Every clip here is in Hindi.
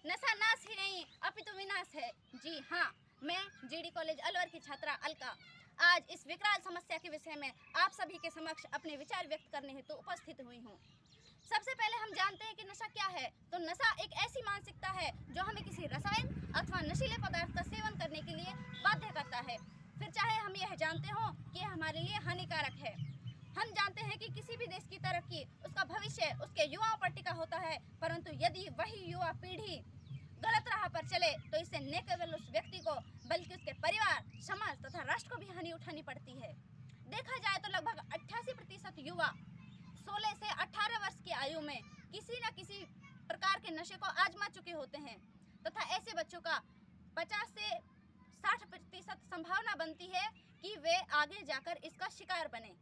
नशा नाश ही नहीं अपितु विनाश है। जी हाँ, मैं जीडी कॉलेज अलवर की छात्रा अलका आज इस विकराल समस्या के विषय में आप सभी के समक्ष अपने विचार व्यक्त करने हेतु उपस्थित हुई हूँ। सबसे पहले हम जानते हैं कि नशा क्या है। तो नशा एक ऐसी मानसिकता है जो हमें किसी रसायन अथवा नशीले पदार्थ का सेवन करने के लिए बाध्य करता है, फिर चाहे हम यह जानते हो कि यह हमारे लिए हानिकारक है। हम जानते हैं कि किसी भी देश की तरक्की उसका भविष्य उसके युवाओं पर टिका होता है, परंतु यदि वही युवा पीढ़ी गलत राह पर चले तो इससे न केवल उस व्यक्ति को बल्कि उसके परिवार, समाज तथा राष्ट्र को भी हानि उठानी पड़ती है। देखा जाए तो लगभग 88% युवा 16 से 18 वर्ष की आयु में किसी न किसी प्रकार के नशे को आजमा चुके होते हैं तथा ऐसे बच्चों का 50 से 60% संभावना बनती है कि वे आगे जाकर इसका शिकार बने।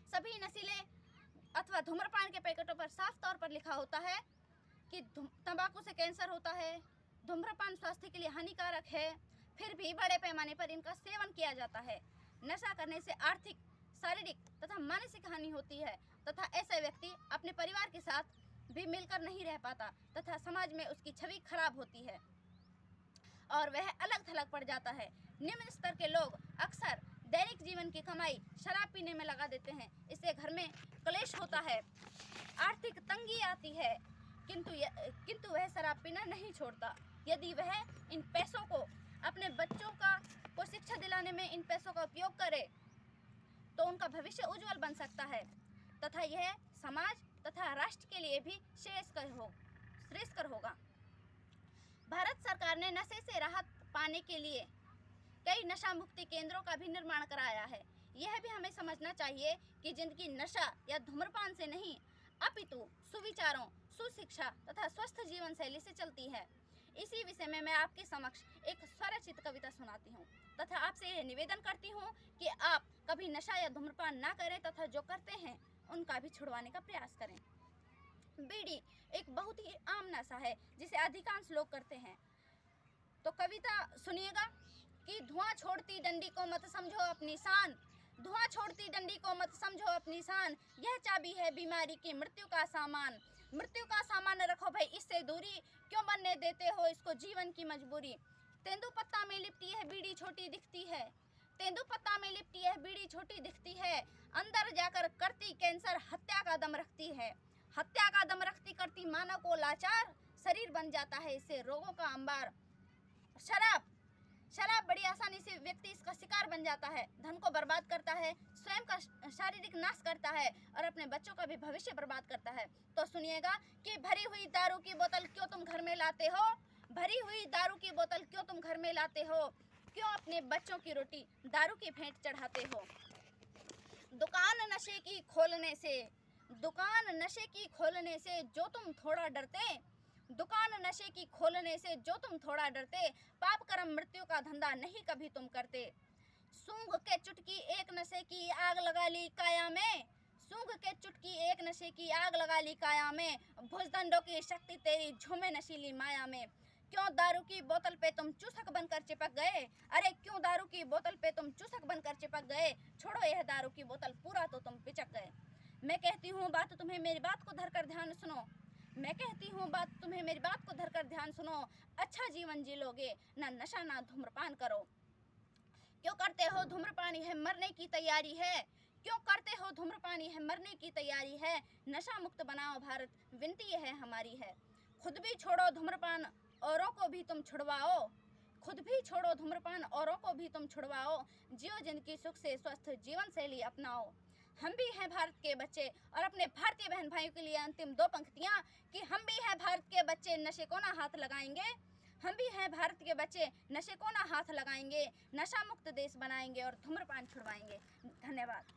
सभी नशीले अथवा धूम्रपान के पैकेटों पर साफ तौर पर लिखा होता है कि तंबाकू से कैंसर होता है, धूम्रपान स्वास्थ्य के लिए हानिकारक है, फिर भी बड़े पैमाने पर इनका सेवन किया जाता है। नशा करने से आर्थिक, शारीरिक तथा मानसिक हानि होती है तथा ऐसा व्यक्ति अपने परिवार के साथ भी मिलकर नहीं रह पाता तथा समाज में उसकी छवि खराब होती है और वह अलग थलग पड़ जाता है। निम्न स्तर के लोग अक्सर दैनिक जीवन की कमाई शराब पीने में लगा देते हैं। इससे घर में क्लेश होता है, आर्थिक तंगी आती है, किंतु वह शराब पीना नहीं छोड़ता। यदि वह इन पैसों को अपने बच्चों को शिक्षा दिलाने में इन पैसों का उपयोग करे तो उनका भविष्य उज्जवल बन सकता है तथा यह समाज तथा राष्ट्र के लिए भी श्रेयस्कर होगा। भारत सरकार ने नशे से राहत पाने के लिए कई नशा मुक्ति केंद्रों का भी निर्माण कराया है। यह भी हमें समझना चाहिए कि जिंदगी नशा या धूम्रपान से नहीं अपितु सुविचारों, सुशिक्षा तथा स्वस्थ जीवन शैली से चलती है। इसी विषय में मैं आपके समक्ष एक स्वरचित कविता सुनाती हूँ तथा आपसे यह निवेदन करती हूँ कि आप कभी नशा या धूम्रपान ना करें तथा जो करते हैं उनका भी छुड़वाने का प्रयास करें। बीड़ी एक बहुत ही आम नशा है जिसे अधिकांश लोग करते हैं। तो कविता सुनिएगा कि धुआं छोड़ती डंडी को मत समझो अपनी शान, धुआं छोड़ती डंडी को मत समझो अपनी शान, यह चाबी है बीमारी की मृत्यु का सामान। मृत्यु का सामान रखो भाई इससे दूरी, क्यों बनने देते हो इसको जीवन की मजबूरी। तेंदुपत्ता में लिपटी है बीड़ी छोटी दिखती है, तेंदुपत्ता में लिपटी है बीड़ी छोटी दिखती है, अंदर जाकर करती कैंसर हत्या का दम रखती है। हत्या का दम रखती करती मानव को लाचार, शरीर बन जाता है इससे रोगों का अंबार। शराब बड़ी आसानी से व्यक्ति इसका शिकार बन जाता है, धन को बर्बाद करता है, स्वयं का शारीरिक नाश करता है और अपने बच्चों का भी भविष्य बर्बाद करता है। तो सुनिएगा कि भरी हुई दारू की बोतल क्यों तुम घर में लाते हो, भरी हुई दारू की बोतल क्यों तुम घर में लाते हो, क्यों अपने बच्चों की रोटी दारू की भेंट चढ़ाते हो। दुकान नशे की खोलने से जो तुम थोड़ा डरते, दुकान नशे की खोलने से जो तुम थोड़ा डरते, पाप कर्म मृत्यु का धंधा नहीं कभी तुम करते। सूंघ के चुटकी एक नशे की आग लगा ली काया में, सूंघ के चुटकी एक नशे की आग लगा ली काया में, भुजदंडों की शक्ति तेरी झूमे नशीली माया में। क्यों दारू की बोतल पे तुम चूसक बनकर चिपक गए, अरे क्यों दारू की बोतल पे तुम चूसक बनकर चिपक गए, छोड़ो यह दारू की बोतल पूरा तो तुम पिचक गए। मैं कहती हूँ बात तुम्हें मेरी बात को धरकर ध्यान सुनो, मैं कहती हूँ बात तुम्हें मेरी बात को धरकर ध्यान सुनो, अच्छा जीवन जी लोगे ना नशा ना धूम्रपान करो। क्यों करते हो धूम्रपान यह मरने की तैयारी है, क्यों करते हो धूम्रपान यह मरने की तैयारी है, नशा मुक्त बनाओ भारत विनती यह हमारी है। खुद भी छोड़ो धूम्रपान औरों को भी तुम छुड़वाओ, खुद भी छोड़ो धूम्रपान औरों को भी तुम छुड़वाओ, जियो जिंदगी सुख से स्वस्थ जीवन शैली अपनाओ। हम भी हैं भारत के बच्चे और अपने भारतीय बहन भाइयों के लिए अंतिम 2 पंक्तियां कि हम भी हैं भारत के बच्चे नशे को ना हाथ लगाएंगे, हम भी हैं भारत के बच्चे नशे को ना हाथ लगाएंगे, नशा मुक्त देश बनाएंगे और धूम्रपान छुड़वाएंगे। धन्यवाद।